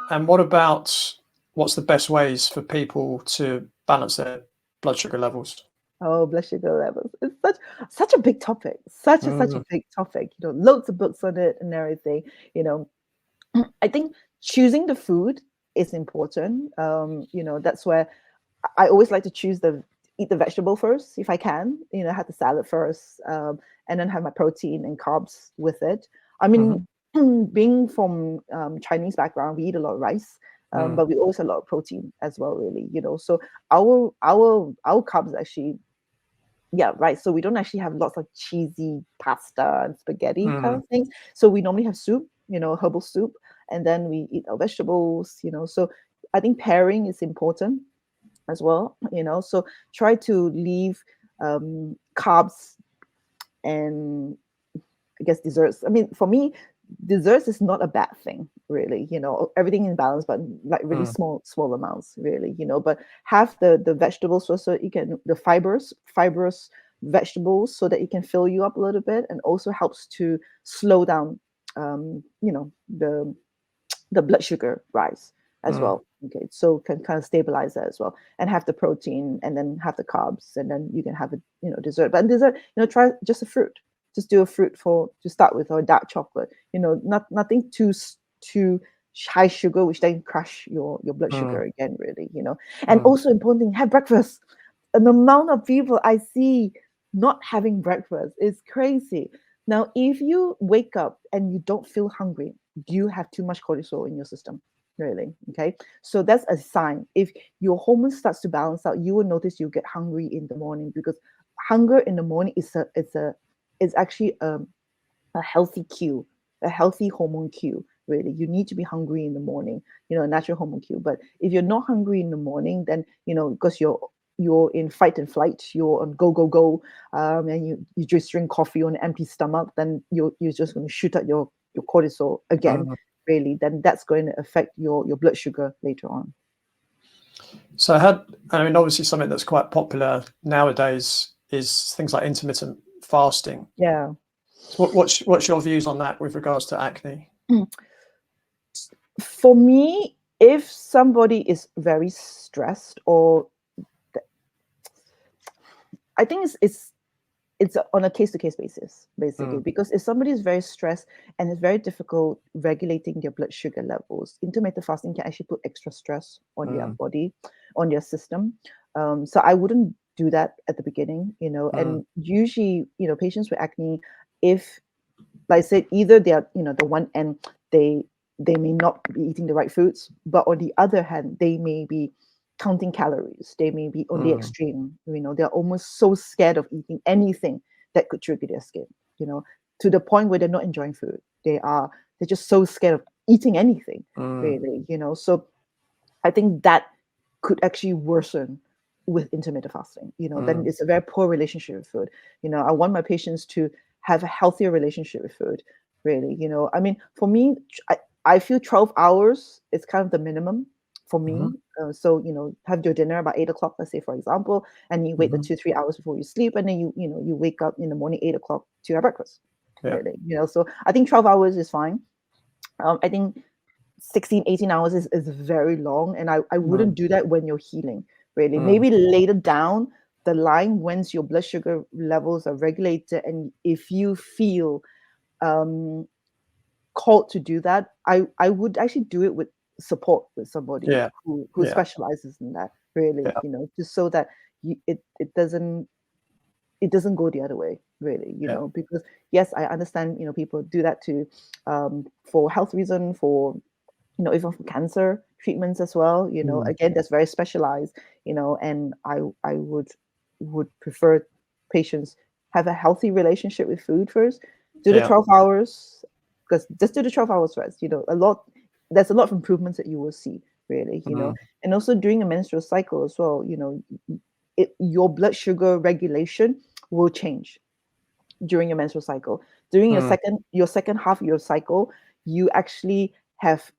And what about what's the best ways for people to balance their blood sugar levels? Oh, blood sugar levels. It's such a big topic. Such a Mm, big topic. Loads of books on it and everything. You know, I think choosing the food is important. That's where I always like to eat the vegetable first if I can. Have the salad first, and then have my protein and carbs with it. I mhm, mean, being from Chinese background, we eat a lot of rice, mm, but we also a lot of protein as well. Really, so our carbs actually, yeah, right. So we don't actually have lots of cheesy pasta and spaghetti kind mm. of things. So we normally have soup, herbal soup, and then we eat our vegetables. So I think pairing is important as well. So try to leave carbs and, I guess, desserts. I mean, for me, desserts is not a bad thing, really. Everything in balance, but like really Mm, small amounts, really. But have the vegetables first, so you can the fibrous vegetables, so that it can fill you up a little bit, and also helps to slow down, the blood sugar rise as mm. well. Okay, so can kind of stabilize that as well, and have the protein, and then have the carbs, and then you can have a dessert. But in dessert, try just a fruit. Just do a fruit to start with, or dark chocolate. Nothing too high sugar, which then crash your blood Mm, sugar again. Really. And mm, also important thing, have breakfast. An amount of people I see not having breakfast is crazy. Now, if you wake up and you don't feel hungry, you have too much cortisol in your system, really. Okay, so that's a sign. If your hormone starts to balance out, you will notice you get hungry in the morning, because hunger in the morning is actually a healthy cue, a healthy hormone cue. Really, you need to be hungry in the morning. A natural hormone cue. But if you're not hungry in the morning, then because you're in fight and flight, you're on go go go, and you just drink coffee on an empty stomach, then you're just going to shoot out your cortisol again. mm. Really, then that's going to affect your blood sugar later on. So, I mean, obviously, something that's quite popular nowadays is things like intermittent fasting. Yeah. So what's your views on that with regards to acne? For me, if somebody is very stressed, or I think it's on a case to case basis, basically, Mm, because if somebody is very stressed and it's very difficult regulating their blood sugar levels, intermittent fasting can actually put extra stress on their mm, body, on their system. So I wouldn't do that at the beginning. mm, And usually, patients with acne, if, like I said, either they are, the one end, they may not be eating the right foods, but on the other hand, they may be counting calories. They may be on the mm, extreme. They're almost so scared of eating anything that could trigger their skin. To the point where they're not enjoying food. They're just so scared of eating anything, mm, really. So I think that could actually worsen with intermittent fasting. Then mm, it's a very poor relationship with food. I want my patients to have a healthier relationship with food, really. I mean, for me, I feel 12 hours is kind of the minimum for mhm, me. So, have your dinner about 8 o'clock, let's say, for example, and you wait the mhm. 2-3 hours before you sleep, and then you wake up in the morning, 8 o'clock, to have breakfast, Yeah. really. So I think 12 hours is fine. I think 16, 18 hours is very long, and I wouldn't Mm, do that when you're healing, really. mm, Maybe later down the line, once your blood sugar levels are regulated, and if you feel um, called to do that, I would actually do it with support, with somebody yeah. who Yeah. specializes in that, really. Yeah. Just so that it doesn't go the other way, really. Yeah. Because yes, I understand, people do that to for health reason, for even for cancer treatments as well. Mm, Again, that's very specialized. And I would prefer patients have a healthy relationship with food first. Do the yeah. 12 hours, because just do the 12 hours first. There's a lot of improvements that you will see, really. Mm, And also during a menstrual cycle as well. Your blood sugar regulation will change during your menstrual cycle. During your mm, second half of your cycle, you actually have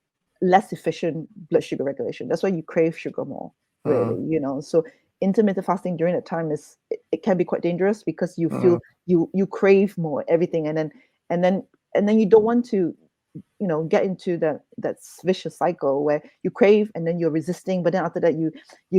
less efficient blood sugar regulation. That's why you crave sugar more, mm, really. So intermittent fasting during that time it can be quite dangerous, because you mm, feel you crave more everything, and then and then you don't want to. get into that vicious cycle where you crave and then you're resisting, but then after that you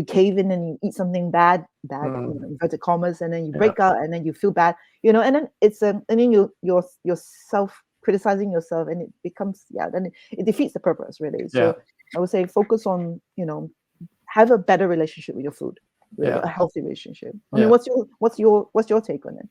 cave in and you eat something bad, inverted commas, and then you break out and then you feel bad, and then and then you're self criticizing yourself, and it becomes then it defeats the purpose, really. So I would say focus on have a better relationship with your food, a healthy relationship. I mean, what's your take on it?